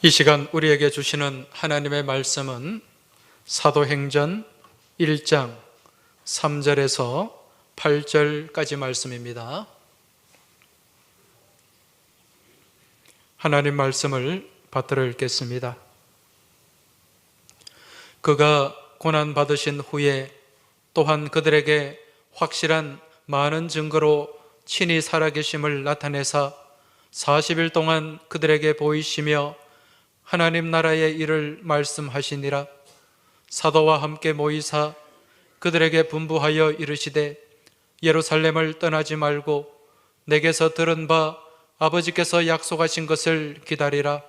이 시간 우리에게 주시는 하나님의 말씀은 사도행전 1장 3절에서 8절까지 말씀입니다. 하나님 말씀을 받들어 읽겠습니다. 그가 고난받으신 후에 또한 그들에게 확실한 많은 증거로 친히 살아계심을 나타내사 40일 동안 그들에게 보이시며 하나님 나라의 일을 말씀하시니라. 사도와 함께 모이사 그들에게 분부하여 이르시되 예루살렘을 떠나지 말고 내게서 들은 바 아버지께서 약속하신 것을 기다리라.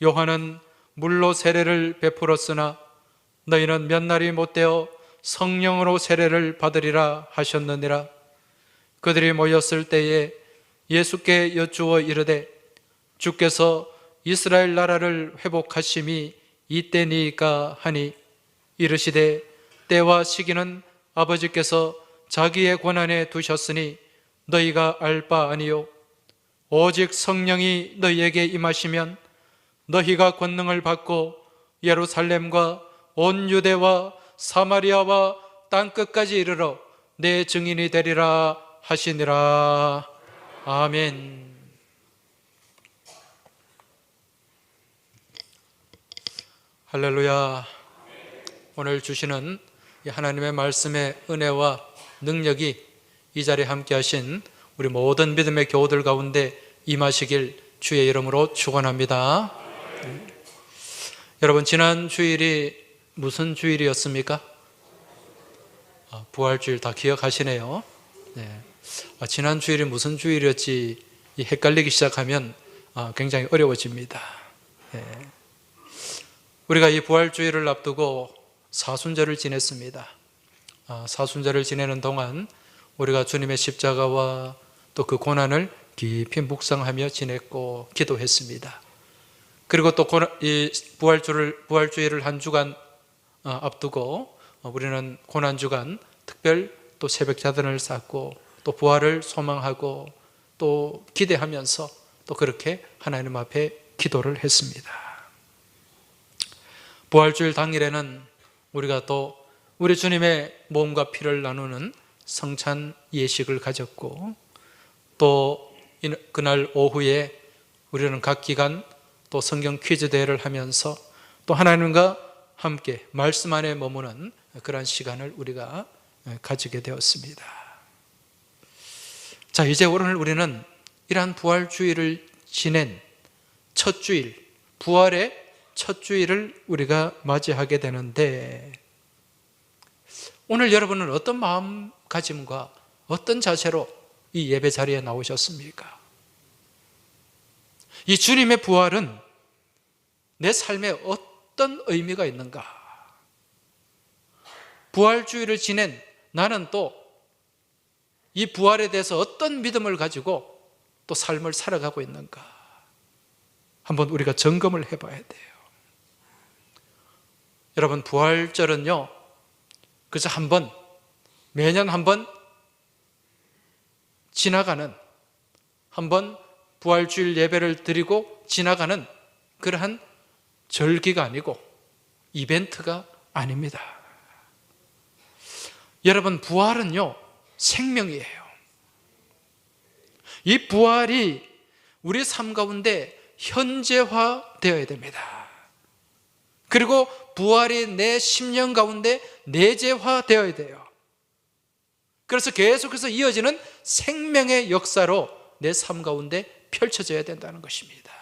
요한은 물로 세례를 베풀었으나 너희는 몇 날이 못되어 성령으로 세례를 받으리라 하셨느니라. 그들이 모였을 때에 예수께 여쭈어 이르되 주께서 이스라엘 나라를 회복하심이 이때니까 하니 이르시되 때와 시기는 아버지께서 자기의 권한에 두셨으니 너희가 알 바 아니요 오직 성령이 너희에게 임하시면 너희가 권능을 받고 예루살렘과 온 유대와 사마리아와 땅끝까지 이르러 내 증인이 되리라 하시니라. 아멘. 할렐루야. 오늘 주시는 하나님의 말씀의 은혜와 능력이 이 자리에 함께 하신 우리 모든 믿음의 교우들 가운데 임하시길 주의 이름으로 축원합니다. 여러분, 지난 주일이 무슨 주일이었습니까? 부활주일 다 기억하시네요. 네. 지난 주일이 무슨 주일이었지 헷갈리기 시작하면 굉장히 어려워집니다. 네. 우리가 이 부활주일을 앞두고 사순절을 지냈습니다. 사순절을 지내는 동안 우리가 주님의 십자가와 또 그 고난을 깊이 묵상하며 지냈고 기도했습니다. 그리고 또 이 부활주일을 한 주간 앞두고 우리는 고난주간 특별 또 새벽자단을 쌓고 또 부활을 소망하고 또 기대하면서 또 그렇게 하나님 앞에 기도를 했습니다. 부활주일 당일에는 우리가 또 우리 주님의 몸과 피를 나누는 성찬 예식을 가졌고 또 그날 오후에 우리는 각 기간 또 성경 퀴즈 대회를 하면서 또 하나님과 함께 말씀 안에 머무는 그런 시간을 우리가 가지게 되었습니다. 자, 이제 오늘 우리는 이러한 부활주일을 지낸 첫 주일, 부활의 첫 주일을 우리가 맞이하게 되는데 오늘 여러분은 어떤 마음가짐과 어떤 자세로 이 예배 자리에 나오셨습니까? 이 주님의 부활은 내 삶에 어떤 의미가 있는가? 부활주일을 지낸 나는 또 이 부활에 대해서 어떤 믿음을 가지고 또 삶을 살아가고 있는가? 한번 우리가 점검을 해봐야 돼요. 여러분, 부활절은요, 그래서 매년 한 번 지나가는, 한번 부활주일 예배를 드리고 지나가는 그러한 절기가 아니고 이벤트가 아닙니다. 여러분, 부활은요, 생명이에요. 이 부활이 우리 삶 가운데 현재화되어야 됩니다. 그리고 부활이 내 심령 가운데 내재화되어야 돼요. 그래서 계속해서 이어지는 생명의 역사로 내 삶 가운데 펼쳐져야 된다는 것입니다.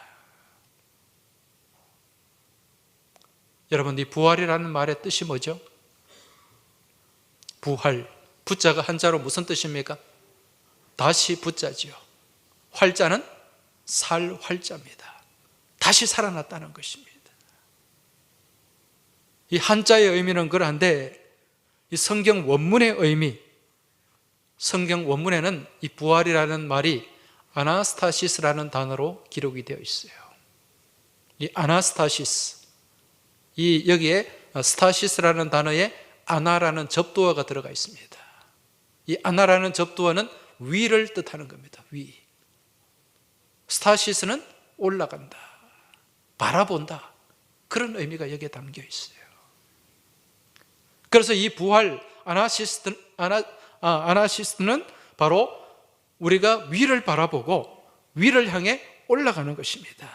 여러분, 이 부활이라는 말의 뜻이 뭐죠? 부활, 부자가 한자로 무슨 뜻입니까? 다시 부자지요. 활자는 살 활자입니다. 다시 살아났다는 것입니다. 이 한자의 의미는 그러한데 이 성경 원문의 의미, 성경 원문에는 이 부활이라는 말이 아나스타시스라는 단어로 기록이 되어 있어요. 이 아나스타시스, 여기에 스타시스라는 단어에 아나라는 접두어가 들어가 있습니다. 이 아나라는 접두어는 위를 뜻하는 겁니다. 위. 스타시스는 올라간다. 바라본다, 그런 의미가 여기에 담겨 있어요. 그래서 이 부활 아나시스트는 바로 우리가 위를 바라보고 위를 향해 올라가는 것입니다.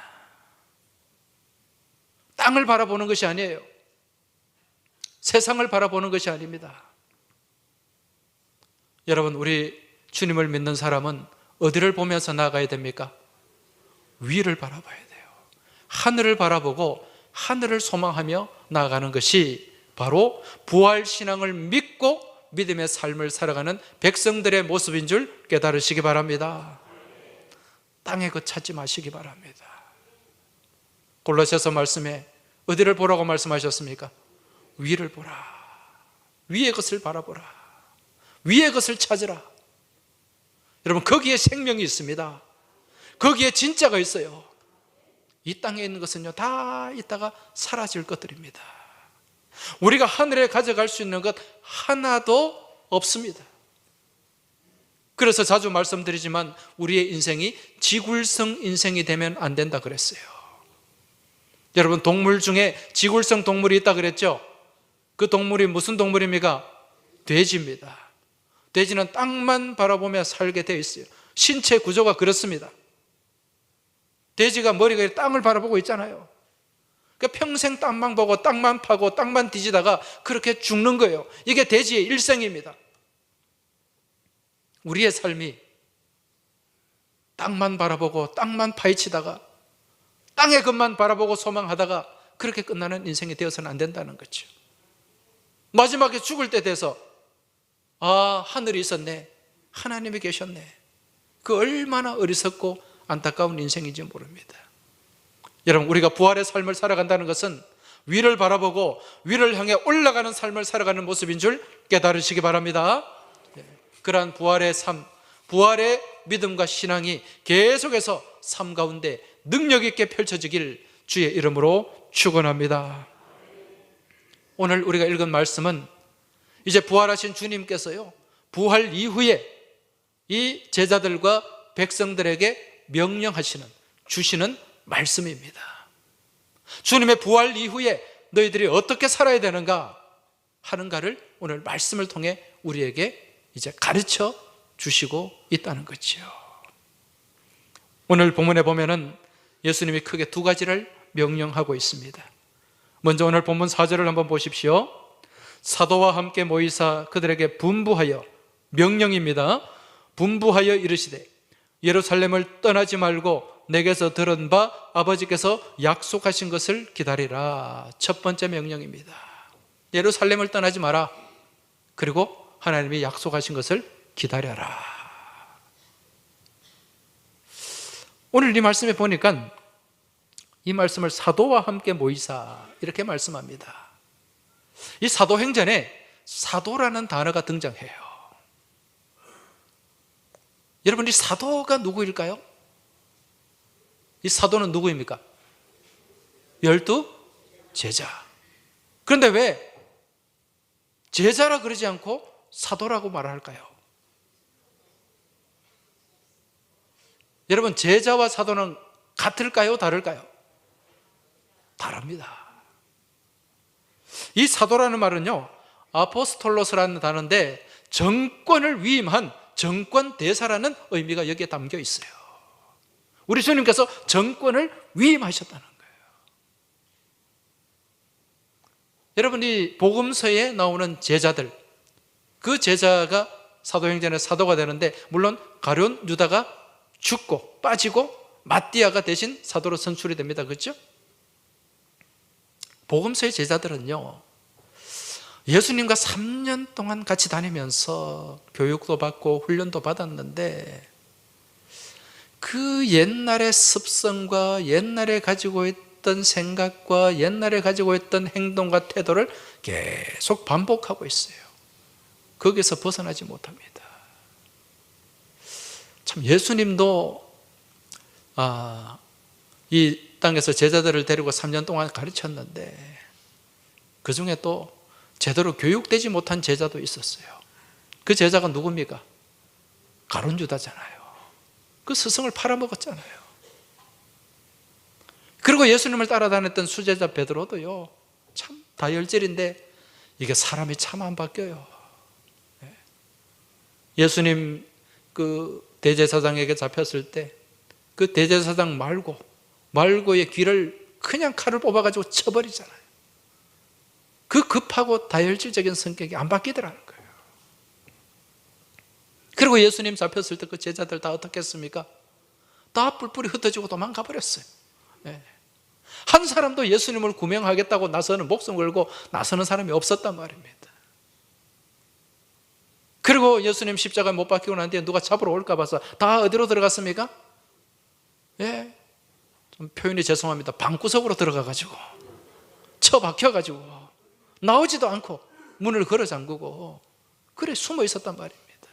땅을 바라보는 것이 아니에요. 세상을 바라보는 것이 아닙니다. 여러분, 우리 주님을 믿는 사람은 어디를 보면서 나아가야 됩니까? 위를 바라봐야 돼요. 하늘을 바라보고 하늘을 소망하며 나아가는 것이 바로 부활신앙을 믿고 믿음의 삶을 살아가는 백성들의 모습인 줄 깨달으시기 바랍니다. 땅의 것 찾지 마시기 바랍니다. 골로새서 말씀에 어디를 보라고 말씀하셨습니까? 위를 보라. 위의 것을 바라보라. 위의 것을 찾으라. 여러분, 거기에 생명이 있습니다. 거기에 진짜가 있어요. 이 땅에 있는 것은요, 다 있다가 사라질 것들입니다. 우리가 하늘에 가져갈 수 있는 것 하나도 없습니다. 그래서 자주 말씀드리지만 우리의 인생이 지굴성 인생이 되면 안 된다 그랬어요. 여러분, 동물 중에 지굴성 동물이 있다 그랬죠? 그 동물이 무슨 동물입니까? 돼지입니다. 돼지는 땅만 바라보며 살게 되어 있어요. 신체 구조가 그렇습니다. 돼지가 머리가 땅을 바라보고 있잖아요. 그러니까 평생 땅만 보고 땅만 파고 땅만 뒤지다가 그렇게 죽는 거예요. 이게 돼지의 일생입니다. 우리의 삶이 땅만 바라보고 땅만 파헤치다가 땅의 것만 바라보고 소망하다가 그렇게 끝나는 인생이 되어서는 안 된다는 거죠. 마지막에 죽을 때 돼서 아, 하늘이 있었네, 하나님이 계셨네, 그 얼마나 어리석고 안타까운 인생인지 모릅니다. 여러분, 우리가 부활의 삶을 살아간다는 것은 위를 바라보고 위를 향해 올라가는 삶을 살아가는 모습인 줄 깨달으시기 바랍니다. 그러한 부활의 삶, 부활의 믿음과 신앙이 계속해서 삶 가운데 능력 있게 펼쳐지길 주의 이름으로 축원합니다. 오늘 우리가 읽은 말씀은 이제 부활하신 주님께서요, 부활 이후에 이 제자들과 백성들에게 명령하시는, 주시는 말씀입니다. 주님의 부활 이후에 너희들이 어떻게 살아야 되는가 하는가를 오늘 말씀을 통해 우리에게 이제 가르쳐 주시고 있다는 거죠. 오늘 본문에 보면은 예수님이 크게 두 가지를 명령하고 있습니다. 먼저 오늘 본문 4절을 한번 보십시오. 사도와 함께 모이사 그들에게 분부하여, 명령입니다, 분부하여 이르시되 예루살렘을 떠나지 말고 내게서 들은 바 아버지께서 약속하신 것을 기다리라. 첫 번째 명령입니다. 예루살렘을 떠나지 마라. 그리고 하나님이 약속하신 것을 기다려라. 오늘 이 말씀에 보니까 이 말씀을 사도와 함께 모이사 이렇게 말씀합니다. 이 사도행전에 사도라는 단어가 등장해요. 여러분, 이 사도가 누구일까요? 이 사도는 누구입니까? 12 제자. 그런데 왜 제자라 그러지 않고 사도라고 말할까요? 여러분, 제자와 사도는 같을까요? 다를까요? 다릅니다. 이 사도라는 말은요, 아포스톨로스라는 단어인데 정권을 위임한 정권 대사라는 의미가 여기에 담겨 있어요. 우리 주님께서 정권을 위임하셨다는 거예요. 여러분, 이 복음서에 나오는 제자들, 그 제자가 사도행전의 사도가 되는데, 물론 가룟 유다가 죽고 빠지고 마띠아가 대신 사도로 선출이 됩니다. 그렇죠? 복음서의 제자들은요, 예수님과 3년 동안 같이 다니면서 교육도 받고 훈련도 받았는데 그 옛날의 습성과 옛날에 가지고 있던 생각과 옛날에 가지고 있던 행동과 태도를 계속 반복하고 있어요. 거기서 벗어나지 못합니다. 참, 예수님도 이 땅에서 제자들을 데리고 3년 동안 가르쳤는데 그 중에 또 제대로 교육되지 못한 제자도 있었어요. 그 제자가 누굽니까? 가룟 유다잖아요. 그 스승을 팔아먹었잖아요. 그리고 예수님을 따라다녔던 수제자 베드로도요, 참 다혈질인데 이게 사람이 참 안 바뀌어요. 예수님 그 대제사장에게 잡혔을 때 그 대제사장 말고의 귀를 그냥 칼을 뽑아가지고 쳐버리잖아요. 그 급하고 다혈질적인 성격이 안 바뀌더라는 거예요. 그리고 예수님 잡혔을 때 그 제자들 다 어떻게 했습니까? 다 뿔뿔이 흩어지고 도망가 버렸어요. 한 사람도 예수님을 구명하겠다고 나서는, 목숨 걸고 나서는 사람이 없었단 말입니다. 그리고 예수님 십자가에 못 박히고 난 뒤에 누가 잡으러 올까 봐서 다 어디로 들어갔습니까? 좀 표현이 죄송합니다. 방구석으로 들어가가지고 처박혀가지고 나오지도 않고 문을 걸어 잠그고 그래 숨어 있었단 말입니다.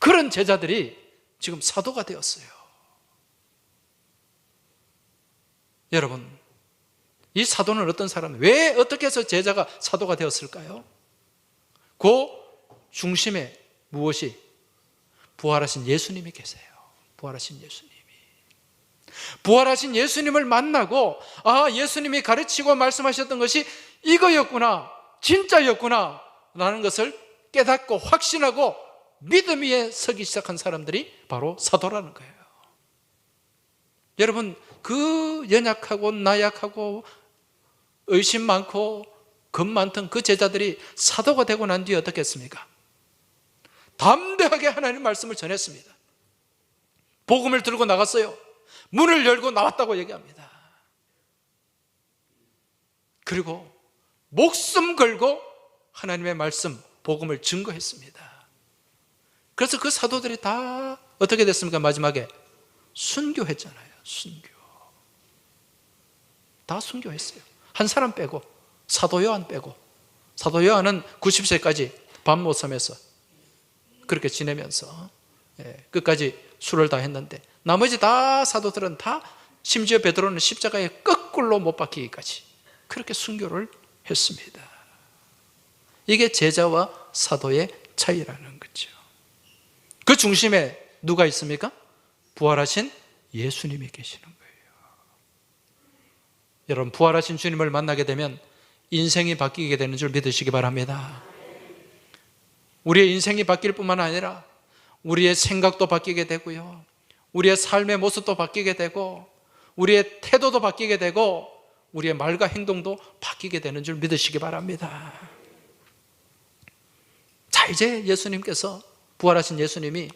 그런 제자들이 지금 사도가 되었어요. 여러분, 이 사도는 어떤 사람, 왜 어떻게 해서 제자가 사도가 되었을까요? 그 중심에 무엇이? 부활하신 예수님이 계세요. 부활하신 예수님이. 부활하신 예수님을 만나고, 아, 예수님이 가르치고 말씀하셨던 것이 이거였구나, 진짜였구나 라는 것을 깨닫고 확신하고 믿음 위에 서기 시작한 사람들이 바로 사도라는 거예요. 여러분, 그 연약하고 나약하고 의심 많고 겁 많던 그 제자들이 사도가 되고 난 뒤에 어떻게 했습니까? 담대하게 하나님 말씀을 전했습니다. 복음을 들고 나갔어요. 문을 열고 나왔다고 얘기합니다. 그리고 목숨 걸고 하나님의 말씀, 복음을 증거했습니다. 그래서 그 사도들이 다 어떻게 됐습니까? 마지막에 순교했잖아요. 순교. 다 순교했어요. 한 사람 빼고, 사도 요한 빼고. 사도 요한은 90세까지 밤모섬에서 그렇게 지내면서 끝까지 술을 다 했는데, 나머지 다 사도들은 다, 심지어 베드로는 십자가에 거꾸로 못 박히기까지 그렇게 순교를 했습니다. 이게 제자와 사도의 차이라는 거죠. 그 중심에 누가 있습니까? 부활하신 예수님이 계시는 거예요. 여러분, 부활하신 주님을 만나게 되면 인생이 바뀌게 되는 줄 믿으시기 바랍니다. 우리의 인생이 바뀔 뿐만 아니라 우리의 생각도 바뀌게 되고요, 우리의 삶의 모습도 바뀌게 되고, 우리의 태도도 바뀌게 되고, 우리의 말과 행동도 바뀌게 되는 줄 믿으시기 바랍니다. 자, 이제 예수님께서, 부활하신 예수님이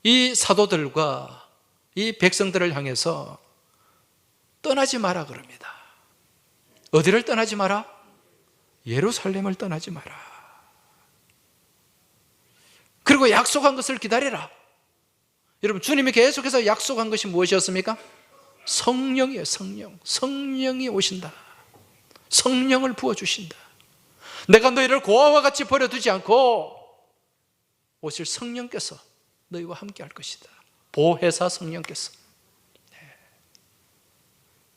이 사도들과 이 백성들을 향해서 떠나지 마라 그럽니다. 어디를 떠나지 마라? 예루살렘을 떠나지 마라. 그리고 약속한 것을 기다리라. 여러분, 주님이 계속해서 약속한 것이 무엇이었습니까? 성령이에요. 성령. 성령이 오신다. 성령을 부어주신다. 내가 너희를 고아와 같이 버려두지 않고 오실 성령께서 너희와 함께 할 것이다. 보혜사 성령께서.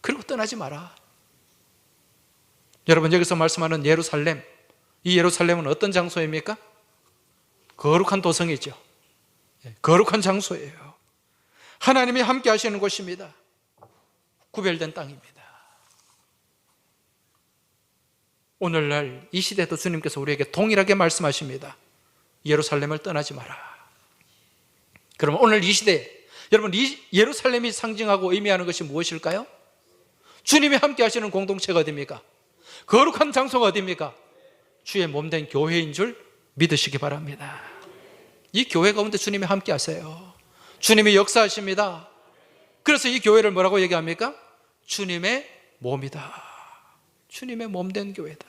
그리고 떠나지 마라. 여러분, 여기서 말씀하는 예루살렘, 이 예루살렘은 어떤 장소입니까? 거룩한 도성이죠. 거룩한 장소예요. 하나님이 함께 하시는 곳입니다. 구별된 땅입니다. 오늘날 이 시대도 주님께서 우리에게 동일하게 말씀하십니다. 예루살렘을 떠나지 마라. 그러면 오늘 이 시대에, 여러분, 이 예루살렘이 상징하고 의미하는 것이 무엇일까요? 주님이 함께 하시는 공동체가 어디입니까? 거룩한 장소가 어디입니까? 주의 몸된 교회인 줄 믿으시기 바랍니다. 이 교회 가운데 주님이 함께 하세요. 주님이 역사하십니다. 그래서 이 교회를 뭐라고 얘기합니까? 주님의 몸이다. 주님의 몸된 교회다.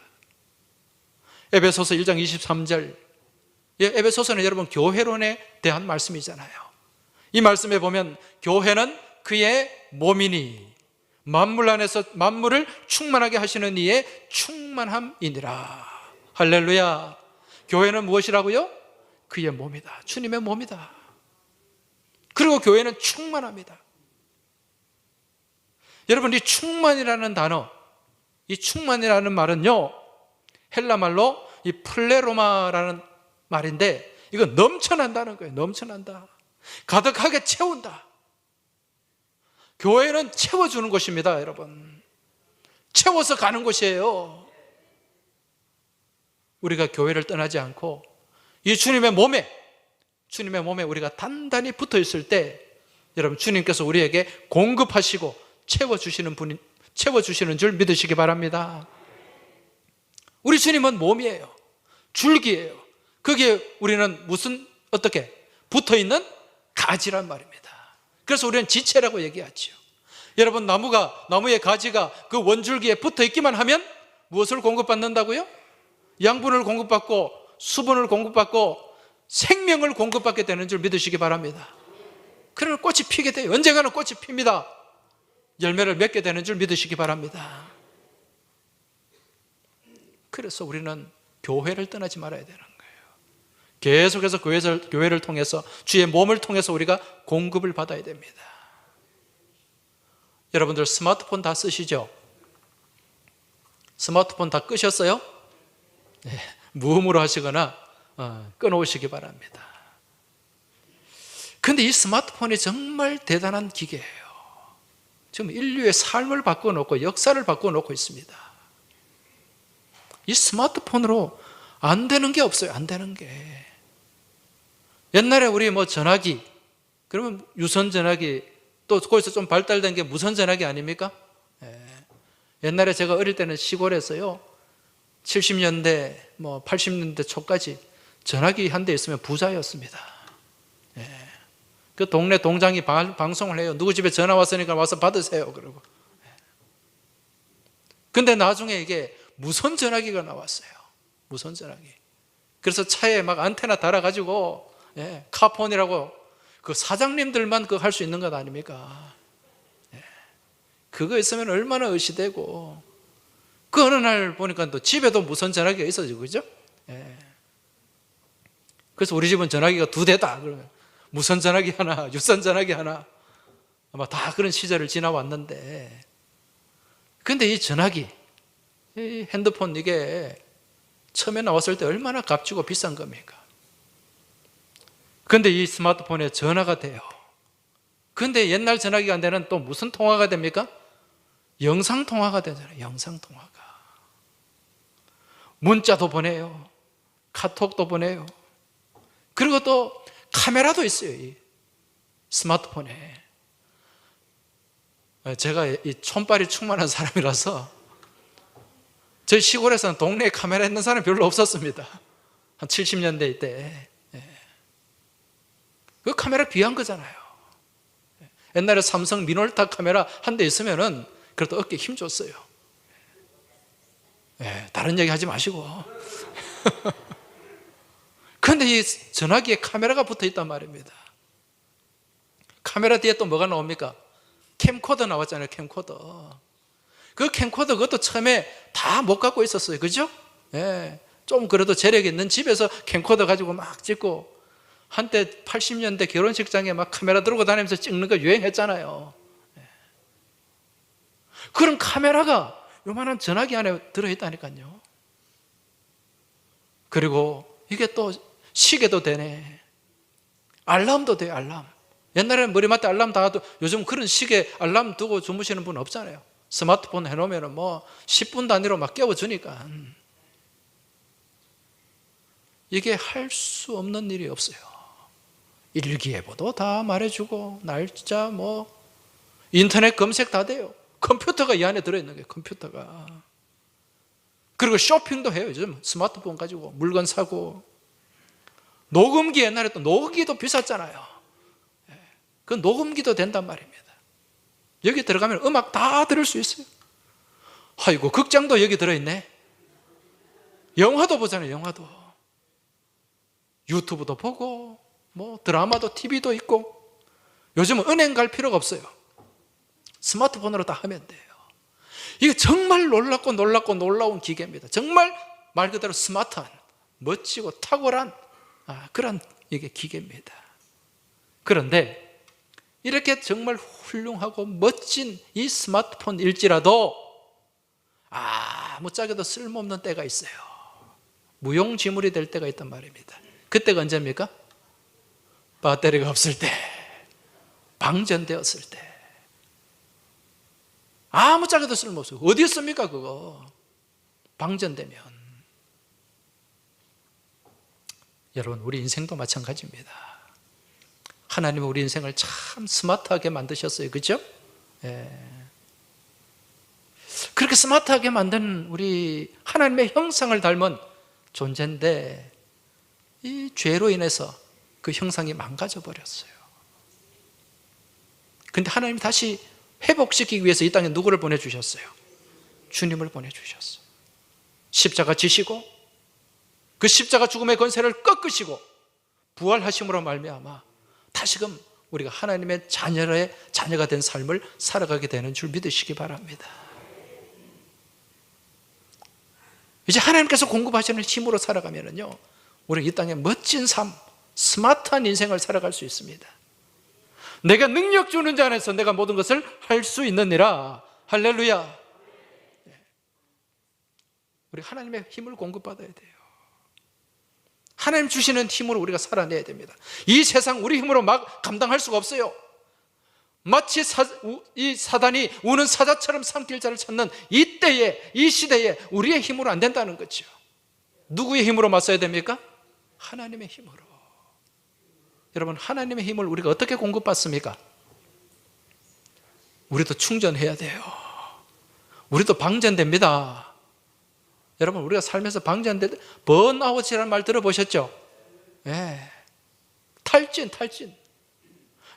에베소서 1장 23절. 에베소서는 여러분 교회론에 대한 말씀이잖아요. 이 말씀에 보면 교회는 그의 몸이니 만물 안에서 만물을 충만하게 하시는 이의 충만함이니라. 할렐루야. 교회는 무엇이라고요? 그의 몸이다. 주님의 몸이다. 그리고 교회는 충만합니다. 여러분, 이 충만이라는 단어, 이 충만이라는 말은요, 헬라 말로 이 플레로마라는 말인데, 이거 넘쳐난다는 거예요. 넘쳐난다. 가득하게 채운다. 교회는 채워주는 곳입니다, 여러분. 채워서 가는 곳이에요. 우리가 교회를 떠나지 않고 이 주님의 몸에 우리가 단단히 붙어 있을 때, 여러분, 주님께서 우리에게 공급하시고 채워주시는 줄 믿으시기 바랍니다. 우리 주님은 몸이에요. 줄기예요. 거기에 우리는 어떻게? 붙어 있는 가지란 말입니다. 그래서 우리는 지체라고 얘기하죠. 여러분, 나무의 가지가 그 원줄기에 붙어 있기만 하면 무엇을 공급받는다고요? 양분을 공급받고 수분을 공급받고 생명을 공급받게 되는 줄 믿으시기 바랍니다. 그러면 꽃이 피게 돼요. 언젠가는 꽃이 핍니다. 열매를 맺게 되는 줄 믿으시기 바랍니다. 그래서 우리는 교회를 떠나지 말아야 되는 거예요. 계속해서 교회를 통해서, 주의 몸을 통해서 우리가 공급을 받아야 됩니다. 여러분들 스마트폰 다 쓰시죠? 스마트폰 다 끄셨어요? 네, 무음으로 하시거나 끊어오시기 바랍니다. 근데 이 스마트폰이 정말 대단한 기계예요. 지금 인류의 삶을 바꿔놓고 역사를 바꿔놓고 있습니다. 이 스마트폰으로 안 되는 게 없어요. 안 되는 게. 옛날에 우리 전화기, 그러면 유선 전화기, 또 거기서 좀 발달된 게 무선 전화기 아닙니까? 옛날에 제가 어릴 때는 시골에서요, 70년대, 80년대 초까지 전화기 한 대 있으면 부자였습니다. 그 동네 동장이 방송을 해요. 누구 집에 전화 왔으니까 와서 받으세요. 그러고. 근데 나중에 이게 무선 전화기가 나왔어요. 무선 전화기. 그래서 차에 막 안테나 달아가지고, 카폰이라고, 그 사장님들만 그거 할 수 있는 것 아닙니까? 그거 있으면 얼마나 의시되고, 그 어느 날 보니까 또 집에도 무선 전화기가 있어지고, 그죠? 그래서 우리 집은 전화기가 2대다. 그러면 무선 전화기 하나, 유선 전화기 하나, 아마 다 그런 시절을 지나왔는데, 근데 이 전화기, 이 핸드폰, 이게 처음에 나왔을 때 얼마나 값지고 비싼 겁니까? 근데 이 스마트폰에 전화가 돼요. 근데 옛날 전화기가 안 되는 또 무슨 통화가 됩니까? 영상 통화가 되잖아요. 영상 통화가. 문자도 보내요. 카톡도 보내요. 그리고 또 카메라도 있어요. 이 스마트폰에. 제가 이 촌발이 충만한 사람이라서 저희 시골에서는 동네에 카메라 있는 사람이 별로 없었습니다. 한 70년대 때. 그 카메라 귀한 거잖아요. 옛날에 삼성 미놀타 카메라 한 대 있으면은 그래도 어깨에 힘 줬어요. 다른 얘기 하지 마시고. 그런데 이 전화기에 카메라가 붙어 있단 말입니다. 카메라 뒤에 또 뭐가 나옵니까? 캠코더 나왔잖아요. 캠코더. 그 캠코더, 그것도 처음에 다 못 갖고 있었어요. 그죠? 좀 그래도 재력 있는 집에서 캠코더 가지고 막 찍고, 한때 80년대 결혼식장에 막 카메라 들고 다니면서 찍는 거 유행했잖아요. 그런 카메라가 요만한 전화기 안에 들어있다니까요. 그리고 이게 또 시계도 되네. 알람도 돼요. 알람. 옛날에는 머리맡에 알람 닿아도 요즘 그런 시계 알람 두고 주무시는 분 없잖아요. 스마트폰 해놓으면 10분 단위로 막 깨워주니까. 이게 할 수 없는 일이 없어요. 일기예보도 다 말해주고, 날짜, 인터넷 검색 다 돼요. 컴퓨터가 이 안에 들어있는 거예요. 컴퓨터가. 그리고 쇼핑도 해요. 요즘 스마트폰 가지고 물건 사고. 녹음기, 옛날에 또 녹음기도 비쌌잖아요. 그 녹음기도 된단 말입니다. 여기 들어가면 음악 다 들을 수 있어요. 아이고, 극장도 여기 들어있네. 영화도 보잖아요. 영화도. 유튜브도 보고, 드라마도, TV도 있고. 요즘은 은행 갈 필요가 없어요. 스마트폰으로 다 하면 돼요. 이게 정말 놀라운 기계입니다. 정말 말 그대로 스마트한, 멋지고 탁월한 그런 이게 기계입니다. 그런데 이렇게 정말 훌륭하고 멋진 이 스마트폰일지라도 아무짝에도 쓸모없는 때가 있어요. 무용지물이 될 때가 있단 말입니다. 그때가 언제입니까? 배터리가 없을 때, 방전되었을 때. 아무 짝에도 쓸모없어요. 어디에 씁니까 그거? 방전되면. 여러분, 우리 인생도 마찬가지입니다. 하나님은 우리 인생을 참 스마트하게 만드셨어요. 그렇죠? 그렇게 스마트하게 만든 우리 하나님의 형상을 닮은 존재인데 이 죄로 인해서 그 형상이 망가져 버렸어요. 근데 하나님이 다시 회복시키기 위해서 이 땅에 누구를 보내주셨어요? 주님을 보내주셨어요. 십자가 지시고 그 십자가 죽음의 권세를 꺾으시고 부활하심으로 말미암아 다시금 우리가 하나님의 자녀가 된 삶을 살아가게 되는 줄 믿으시기 바랍니다. 이제 하나님께서 공급하시는 힘으로 살아가면은요, 우리 이 땅에 멋진 삶, 스마트한 인생을 살아갈 수 있습니다. 내가 능력 주는 자 안에서 내가 모든 것을 할 수 있느니라. 할렐루야. 우리 하나님의 힘을 공급받아야 돼요. 하나님 주시는 힘으로 우리가 살아내야 됩니다. 이 세상 우리 힘으로 막 감당할 수가 없어요. 마치 이 사단이 우는 사자처럼 삼킬 자를 찾는 이때에, 이 시대에 우리의 힘으로 안 된다는 거죠. 누구의 힘으로 맞서야 됩니까? 하나님의 힘으로. 여러분, 하나님의 힘을 우리가 어떻게 공급받습니까? 우리도 충전해야 돼요. 우리도 방전됩니다. 여러분, 우리가 살면서 방전될 때 번아웃이라는 말 들어보셨죠? 탈진.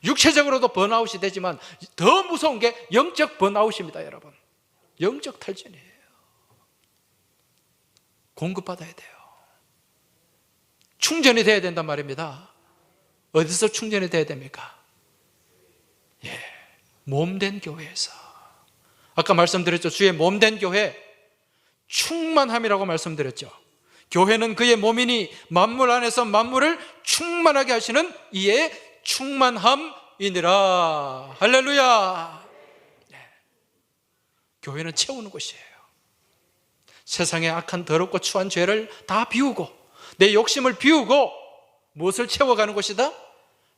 육체적으로도 번아웃이 되지만 더 무서운 게 영적 번아웃입니다. 여러분, 영적 탈진이에요. 공급받아야 돼요. 충전이 돼야 된단 말입니다. 어디서 충전이 돼야 됩니까? 몸된 교회에서. 아까 말씀드렸죠. 주의 몸된 교회, 충만함이라고 말씀드렸죠. 교회는 그의 몸이니 만물 안에서 만물을 충만하게 하시는 이의 충만함이니라. 할렐루야. 교회는 채우는 곳이에요. 세상의 악한 더럽고 추한 죄를 다 비우고 내 욕심을 비우고 무엇을 채워가는 곳이다?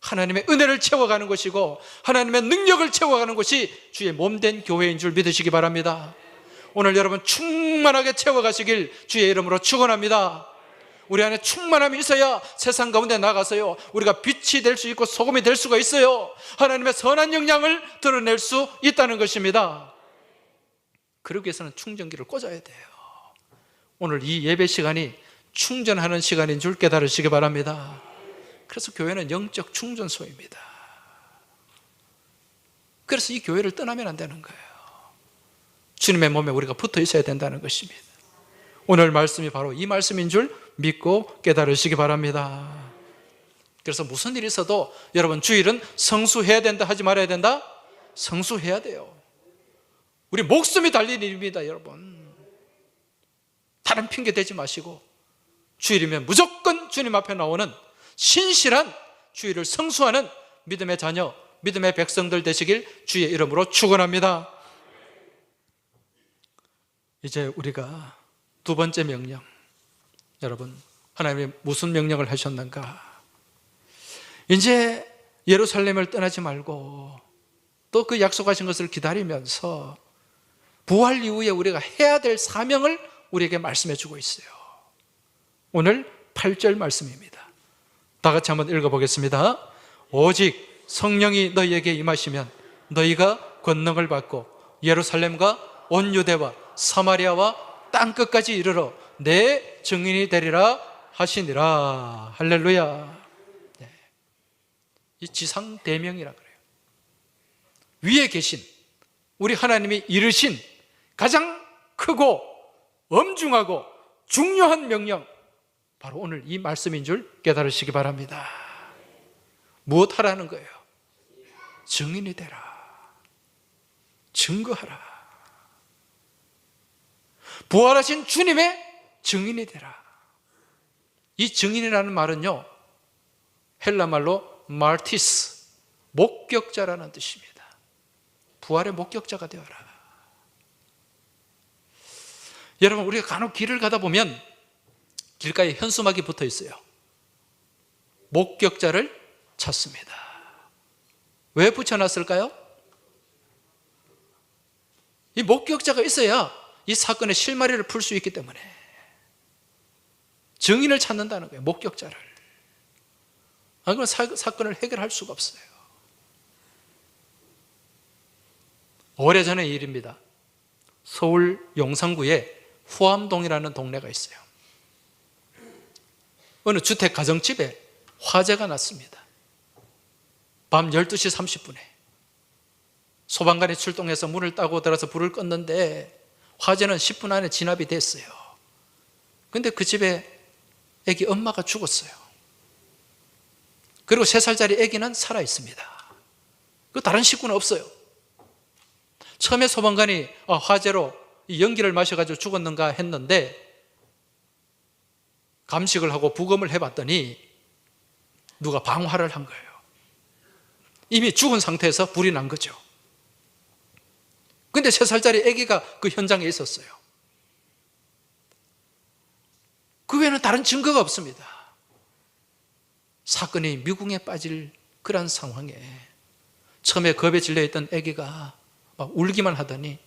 하나님의 은혜를 채워가는 것이고 하나님의 능력을 채워가는 것이 주의 몸된 교회인 줄 믿으시기 바랍니다. 오늘 여러분 충만하게 채워가시길 주의 이름으로 축원합니다. 우리 안에 충만함이 있어야 세상 가운데 나가서요, 우리가 빛이 될 수 있고 소금이 될 수가 있어요. 하나님의 선한 영향을 드러낼 수 있다는 것입니다. 그러기 위해서는 충전기를 꽂아야 돼요. 오늘 이 예배 시간이 충전하는 시간인 줄 깨달으시기 바랍니다. 그래서 교회는 영적 충전소입니다. 그래서 이 교회를 떠나면 안 되는 거예요. 주님의 몸에 우리가 붙어 있어야 된다는 것입니다. 오늘 말씀이 바로 이 말씀인 줄 믿고 깨달으시기 바랍니다. 그래서 무슨 일이 있어도 여러분, 주일은 성수해야 된다 하지 말아야 된다? 성수해야 돼요. 우리 목숨이 달린 일입니다. 여러분, 다른 핑계 대지 마시고 주일이면 무조건 주님 앞에 나오는 신실한 주일을 성수하는 믿음의 자녀, 믿음의 백성들 되시길 주의 이름으로 축원합니다. 이제 우리가 두 번째 명령, 여러분, 하나님이 무슨 명령을 하셨는가? 이제 예루살렘을 떠나지 말고 또 그 약속하신 것을 기다리면서 부활 이후에 우리가 해야 될 사명을 우리에게 말씀해 주고 있어요. 오늘 8절 말씀입니다. 다 같이 한번 읽어보겠습니다. 오직 성령이 너희에게 임하시면 너희가 권능을 받고 예루살렘과 온 유대와 사마리아와 땅끝까지 이르러 내 증인이 되리라 하시니라. 할렐루야. 이 지상 대명이라 그래요. 위에 계신 우리 하나님이 이르신 가장 크고 엄중하고 중요한 명령, 바로 오늘 이 말씀인 줄 깨달으시기 바랍니다. 무엇 하라는 거예요? 증인이 되라. 증거하라. 부활하신 주님의 증인이 되라. 이 증인이라는 말은요, 헬라말로 마르티스, 목격자라는 뜻입니다. 부활의 목격자가 되어라. 여러분, 우리가 간혹 길을 가다 보면 길가에 현수막이 붙어 있어요. 목격자를 찾습니다. 왜 붙여놨을까요? 이 목격자가 있어야 이 사건의 실마리를 풀 수 있기 때문에 증인을 찾는다는 거예요. 목격자를. 안 그러면 사건을 해결할 수가 없어요. 오래전의 일입니다. 서울 용산구에 후암동이라는 동네가 있어요. 어느 주택 가정집에 화재가 났습니다. 밤 12시 30분에 소방관이 출동해서 문을 따고 들어서 불을 껐는데 화재는 10분 안에 진압이 됐어요. 그런데 그 집에 아기 엄마가 죽었어요. 그리고 3살짜리 아기는 살아 있습니다. 그 다른 식구는 없어요. 처음에 소방관이 화재로 연기를 마셔가지고 죽었는가 했는데 감식을 하고 부검을 해봤더니 누가 방화를 한 거예요. 이미 죽은 상태에서 불이 난 거죠. 근데 3살짜리 아기가 그 현장에 있었어요. 그 외에는 다른 증거가 없습니다. 사건이 미궁에 빠질 그런 상황에 처음에 겁에 질려있던 아기가 막 울기만 하더니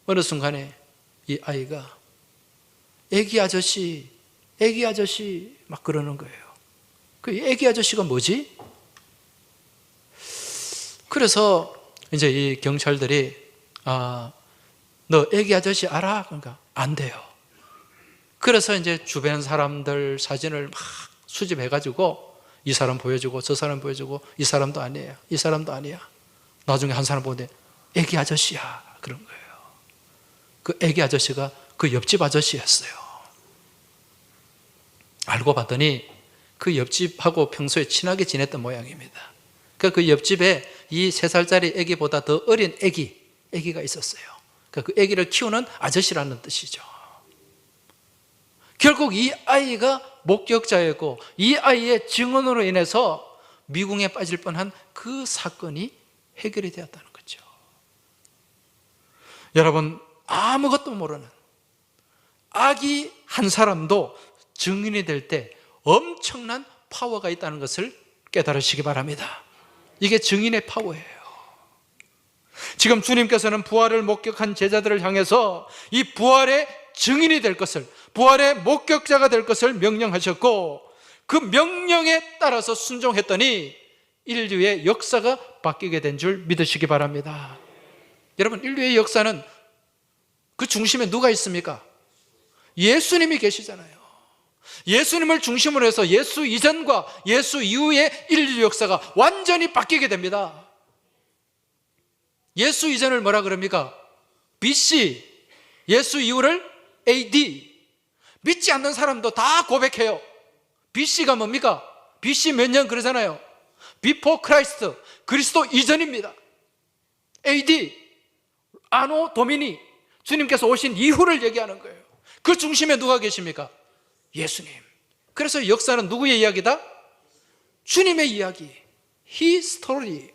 어느 순간에 이 아이가 아기 아저씨 막 그러는 거예요. 그 아기 아저씨가 뭐지? 그래서 이제 이 경찰들이 너 아기 아저씨 알아? 그러니까 안 돼요. 그래서 이제 주변 사람들 사진을 막 수집해가지고 이 사람 보여주고 저 사람 보여주고 이 사람도 아니에요. 이 사람도 아니야. 나중에 한 사람 보는데 아기 아저씨야 그런 거예요. 그 아기 아저씨가 그 옆집 아저씨였어요. 알고 봤더니 그 옆집하고 평소에 친하게 지냈던 모양입니다. 그 옆집에 이 3살짜리 아기보다 더 어린 아기가 있었어요. 그 아기를 키우는 아저씨라는 뜻이죠. 결국 이 아이가 목격자였고 이 아이의 증언으로 인해서 미궁에 빠질 뻔한 그 사건이 해결이 되었다는 거죠. 여러분, 아무것도 모르는 아기 한 사람도 증인이 될 때 엄청난 파워가 있다는 것을 깨달으시기 바랍니다. 이게 증인의 파워예요. 지금 주님께서는 부활을 목격한 제자들을 향해서 이 부활의 증인이 될 것을, 부활의 목격자가 될 것을 명령하셨고 그 명령에 따라서 순종했더니 인류의 역사가 바뀌게 된 줄 믿으시기 바랍니다. 여러분, 인류의 역사는 그 중심에 누가 있습니까? 예수님이 계시잖아요. 예수님을 중심으로 해서 예수 이전과 예수 이후의 인류 역사가 완전히 바뀌게 됩니다. 예수 이전을 뭐라 그럽니까? BC, 예수 이후를 AD. 믿지 않는 사람도 다 고백해요. BC가 뭡니까? BC 몇 년 그러잖아요. Before Christ, 그리스도 이전입니다. AD, 아노 도미니, 주님께서 오신 이후를 얘기하는 거예요. 그 중심에 누가 계십니까? 예수님. 그래서 역사는 누구의 이야기다? 주님의 이야기. His story,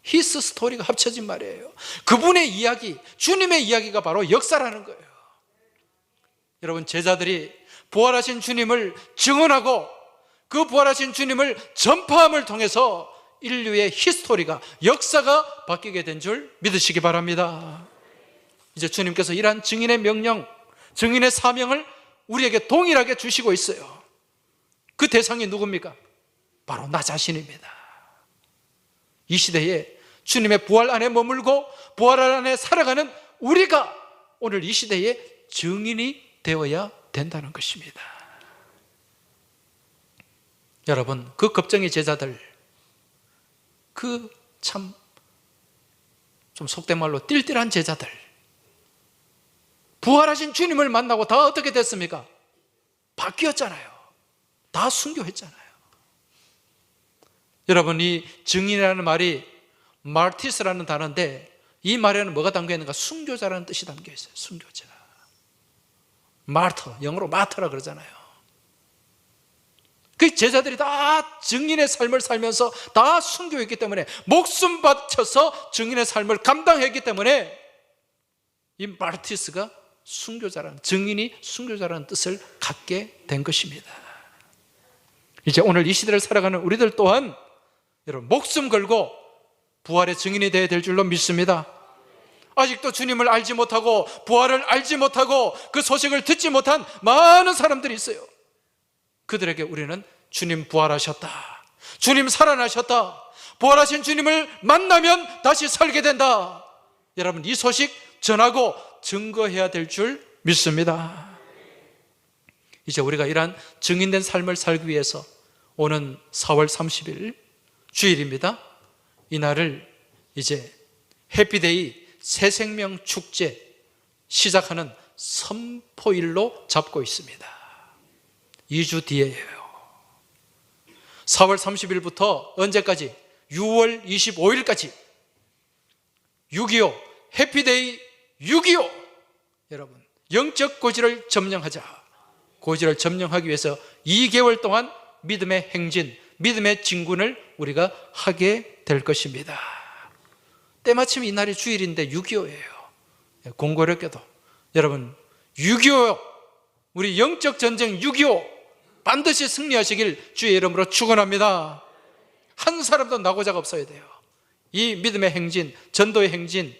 His story가 합쳐진 말이에요. 그분의 이야기, 주님의 이야기가 바로 역사라는 거예요. 여러분, 제자들이 부활하신 주님을 증언하고 그 부활하신 주님을 전파함을 통해서 인류의 히스토리가, 역사가 바뀌게 된 줄 믿으시기 바랍니다. 이제 주님께서 이러한 증인의 명령, 증인의 사명을 우리에게 동일하게 주시고 있어요. 그 대상이 누굽니까? 바로 나 자신입니다. 이 시대에 주님의 부활 안에 머물고 부활 안에 살아가는 우리가 오늘 이 시대의 증인이 되어야 된다는 것입니다. 여러분, 그 겁쟁이 제자들, 그 참 좀 속된 말로 띨띨한 제자들, 부활하신 주님을 만나고 다 어떻게 됐습니까? 바뀌었잖아요. 다 순교했잖아요. 여러분, 이 증인이라는 말이 마르티스라는 단어인데 이 말에는 뭐가 담겨 있는가? 순교자라는 뜻이 담겨 있어요. 순교자. 마르터, 영어로 마터라 그러잖아요. 그 제자들이 다 증인의 삶을 살면서 다 순교했기 때문에, 목숨 바쳐서 증인의 삶을 감당했기 때문에 이 마르티스가 순교자라는, 증인이 순교자라는 뜻을 갖게 된 것입니다. 이제 오늘 이 시대를 살아가는 우리들 또한 여러분 목숨 걸고 부활의 증인이 되어야 될 줄로 믿습니다. 아직도 주님을 알지 못하고 부활을 알지 못하고 그 소식을 듣지 못한 많은 사람들이 있어요. 그들에게 우리는 주님 부활하셨다, 주님 살아나셨다, 부활하신 주님을 만나면 다시 살게 된다, 여러분 이 소식 전하고 증거해야 될 줄 믿습니다. 이제 우리가 이러한 증인된 삶을 살기 위해서 오는 4월 30일 주일입니다. 이날을 이제 해피데이 새생명 축제 시작하는 선포일로 잡고 있습니다. 2주 뒤에예요. 4월 30일부터 언제까지? 6월 25일까지 6.25 해피데이 6.25. 여러분 영적 고지를 점령하자. 고지를 점령하기 위해서 2개월 동안 믿음의 행진, 믿음의 진군을 우리가 하게 될 것입니다. 때마침 이날이 주일인데 6.25예요. 공교롭게도 여러분 6.25 우리 영적 전쟁 6.25 반드시 승리하시길 주의 이름으로 축원합니다. 한 사람도 낙오자가 없어야 돼요. 이 믿음의 행진, 전도의 행진,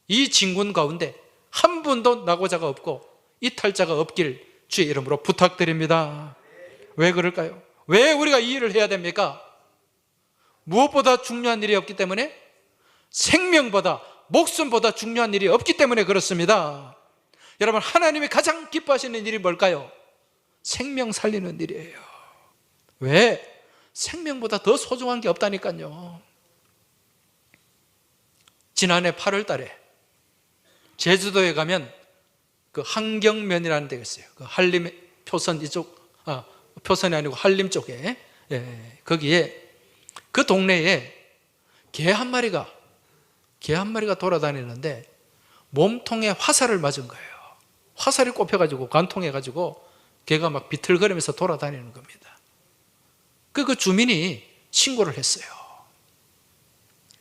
이 진군 가운데 한 분도 낙오자가 없고 이탈자가 없길 주의 이름으로 부탁드립니다. 왜 그럴까요? 왜 우리가 이 일을 해야 됩니까? 무엇보다 중요한 일이 없기 때문에, 생명보다 목숨보다 중요한 일이 없기 때문에 그렇습니다. 여러분 하나님이 가장 기뻐하시는 일이 뭘까요? 생명 살리는 일이에요. 왜? 생명보다 더 소중한 게 없다니까요. 지난해 8월 달에 제주도에 가면 그 한경면이라는 데가 있어요. 그 한림 표선 이쪽, 표선이 아니고 한림 쪽에, 거기에 그 동네에 개 한 마리가 돌아다니는데 몸통에 화살을 맞은 거예요. 화살이 꼽혀가지고 관통해가지고 개가 막 비틀거리면서 돌아다니는 겁니다. 그 주민이 신고를 했어요.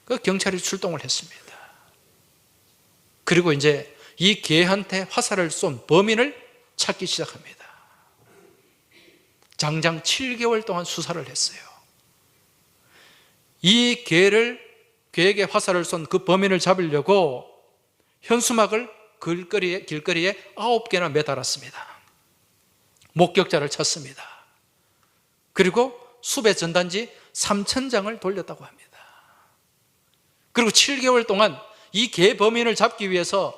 그 경찰이 출동을 했습니다. 그리고 이제 이 개한테 화살을 쏜 범인을 찾기 시작합니다. 장장 7개월 동안 수사를 했어요. 이 개에게 화살을 쏜 그 범인을 잡으려고 현수막을 길거리에 9개나 매달았습니다. 목격자를 찾습니다. 그리고 수배 전단지 3,000장을 돌렸다고 합니다. 그리고 7개월 동안 이 개 범인을 잡기 위해서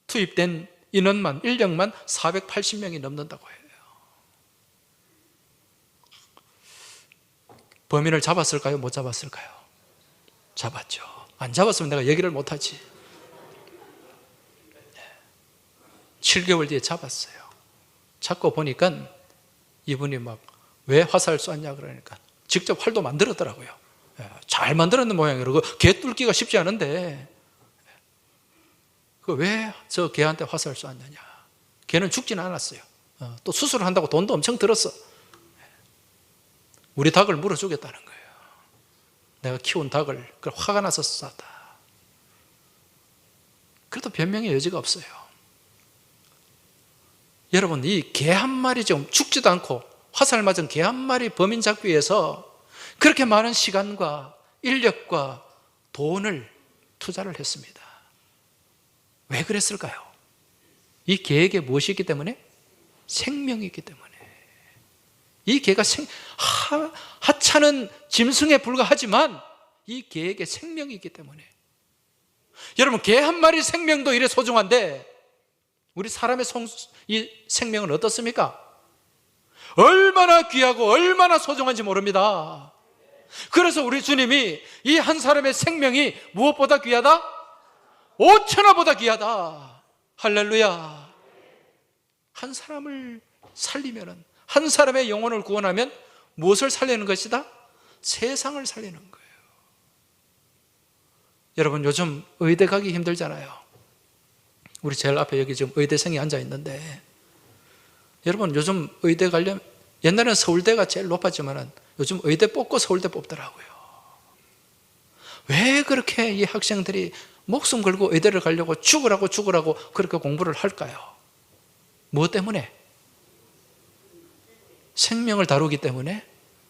투입된 인력만 480명이 넘는다고 해요. 범인을 잡았을까요? 못 잡았을까요? 잡았죠. 안 잡았으면 내가 얘기를 못하지. 7개월 뒤에 잡았어요. 잡고 보니까 이분이 막 왜 화살 쐈냐 그러니까 직접 활도 만들었더라고요. 잘 만들었는 모양이에요. 개 뚫기가 쉽지 않은데 왜 저 개한테 화살 쐈느냐. 개는 죽지는 않았어요. 또 수술을 한다고 돈도 엄청 들었어. 우리 닭을 물어주겠다는 거예요. 내가 키운 닭을 화가 나서 쐈다. 그래도 변명의 여지가 없어요. 여러분 이 개 한 마리 좀 죽지도 않고 화살 맞은 개 한 마리 범인 잡기 위해서 그렇게 많은 시간과 인력과 돈을 투자를 했습니다. 왜 그랬을까요? 이 개에게 무엇이 있기 때문에? 생명이 있기 때문에. 이 개가 하찮은 짐승에 불과하지만 이 개에게 생명이 있기 때문에. 여러분 개 한 마리 생명도 이래 소중한데 우리 사람의 이 생명은 어떻습니까? 얼마나 귀하고 얼마나 소중한지 모릅니다. 그래서 우리 주님이 이 한 사람의 생명이 무엇보다 귀하다? 5천하보다 귀하다. 할렐루야. 한 사람을 살리면은, 한 사람의 영혼을 구원하면 무엇을 살리는 것이다? 세상을 살리는 거예요. 여러분 요즘 의대 가기 힘들잖아요. 우리 제일 앞에 여기 지금 의대생이 앉아 있는데, 여러분 요즘 의대 가려면, 옛날에는 서울대가 제일 높았지만 요즘 의대 뽑고 서울대 뽑더라고요. 왜 그렇게 이 학생들이 목숨 걸고 의대를 가려고 죽으라고 그렇게 공부를 할까요? 무엇 때문에? 생명을 다루기 때문에?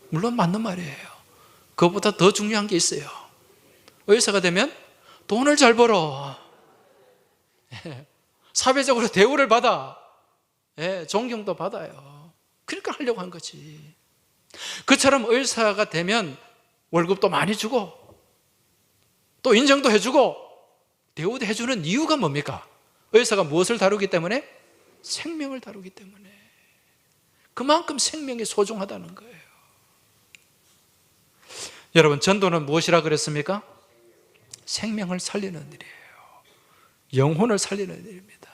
물론 맞는 말이에요. 그것보다 더 중요한 게 있어요. 의사가 되면 돈을 잘 벌어. 사회적으로 대우를 받아. 존경도 받아요. 그러니까 하려고 한 거지. 그처럼 의사가 되면 월급도 많이 주고 또 인정도 해주고 대우도 해주는 이유가 뭡니까? 의사가 무엇을 다루기 때문에? 생명을 다루기 때문에. 그만큼 생명이 소중하다는 거예요. 여러분, 전도는 무엇이라 그랬습니까? 생명을 살리는 일이에요. 영혼을 살리는 일입니다.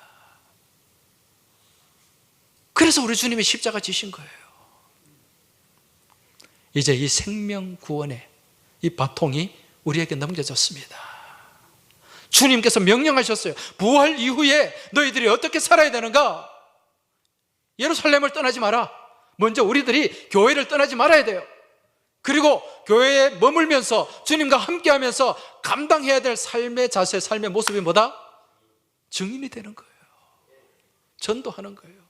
그래서 우리 주님이 십자가 지신 거예요. 이제 이 생명 구원의 이 바통이 우리에게 넘겨졌습니다. 주님께서 명령하셨어요. 부활 이후에 너희들이 어떻게 살아야 되는가? 예루살렘을 떠나지 마라. 먼저 우리들이 교회를 떠나지 말아야 돼요. 그리고 교회에 머물면서 주님과 함께하면서 감당해야 될 삶의 자세, 삶의 모습이 뭐다? 증인이 되는 거예요. 전도하는 거예요.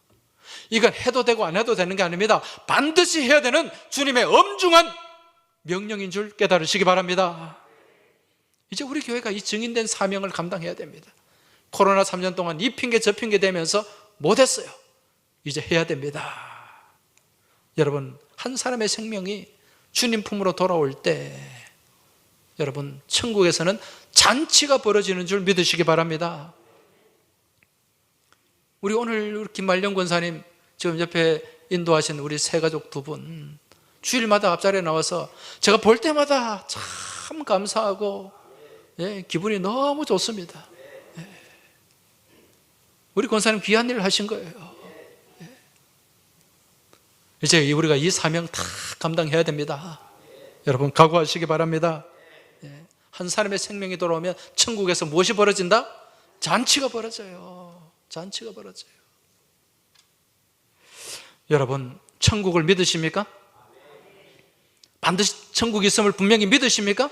이건 해도 되고 안 해도 되는 게 아닙니다. 반드시 해야 되는 주님의 엄중한 명령인 줄 깨달으시기 바랍니다. 이제 우리 교회가 이 증인된 사명을 감당해야 됩니다. 코로나 3년 동안 이 핑계 저 핑계 대면서 못했어요. 이제 해야 됩니다. 여러분, 한 사람의 생명이 주님 품으로 돌아올 때 여러분, 천국에서는 잔치가 벌어지는 줄 믿으시기 바랍니다. 우리 오늘 김말령 권사님 지금 옆에 인도하신 우리 세 가족 두 분 주일마다 앞자리에 나와서 제가 볼 때마다 참 감사하고 기분이 너무 좋습니다. 우리 권사님 귀한 일을 하신 거예요. 이제 우리가 이 사명 다 감당해야 됩니다. 여러분, 각오하시기 바랍니다. 한 사람의 생명이 돌아오면 천국에서 무엇이 벌어진다? 잔치가 벌어져요. 잔치가 벌어져요. 여러분, 천국을 믿으십니까? 반드시 천국이 있음을 분명히 믿으십니까?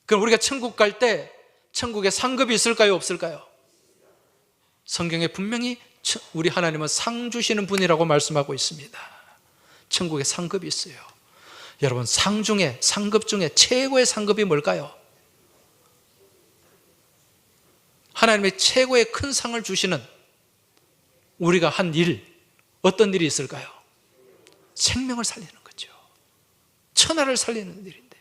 그럼 우리가 천국 갈 때 천국에 상급이 있을까요? 없을까요? 성경에 분명히 우리 하나님은 상 주시는 분이라고 말씀하고 있습니다. 천국에 상급이 있어요. 여러분, 상급 중에 최고의 상급이 뭘까요? 하나님의 최고의 큰 상을 주시는 우리가 한 일, 어떤 일이 있을까요? 생명을 살리는 거죠. 천하를 살리는 일인데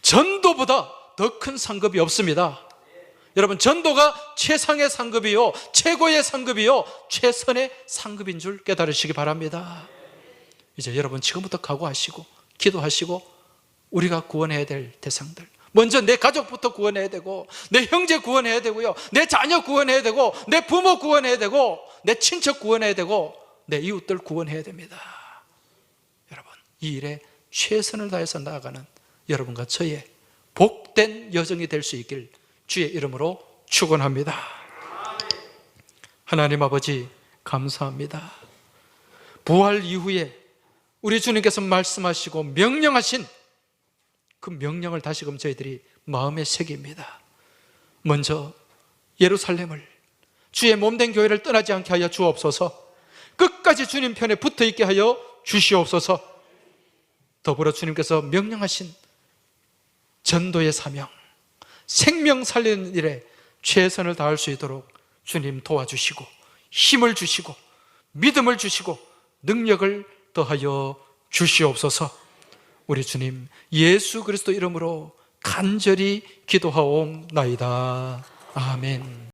전도보다 더 큰 상급이 없습니다. 여러분, 전도가 최상의 상급이요, 최고의 상급이요, 최선의 상급인 줄 깨달으시기 바랍니다. 이제 여러분, 지금부터 각오하시고 기도하시고 우리가 구원해야 될 대상들, 먼저 내 가족부터 구원해야 되고 내 형제 구원해야 되고요, 내 자녀 구원해야 되고 내 부모 구원해야 되고 내 친척 구원해야 되고 내 이웃들 구원해야 됩니다. 여러분, 이 일에 최선을 다해서 나아가는 여러분과 저의 복된 여정이 될 수 있길 주의 이름으로 축원합니다. 하나님 아버지, 감사합니다. 부활 이후에 우리 주님께서 말씀하시고 명령하신 그 명령을 다시금 저희들이 마음에 새깁니다. 먼저 예루살렘을, 주의 몸된 교회를 떠나지 않게 하여 주옵소서. 끝까지 주님 편에 붙어 있게 하여 주시옵소서. 더불어 주님께서 명령하신 전도의 사명, 생명 살리는 일에 최선을 다할 수 있도록 주님 도와주시고 힘을 주시고 믿음을 주시고 능력을 더하여 주시옵소서. 우리 주님 예수 그리스도 이름으로 간절히 기도하옵나이다. 아멘.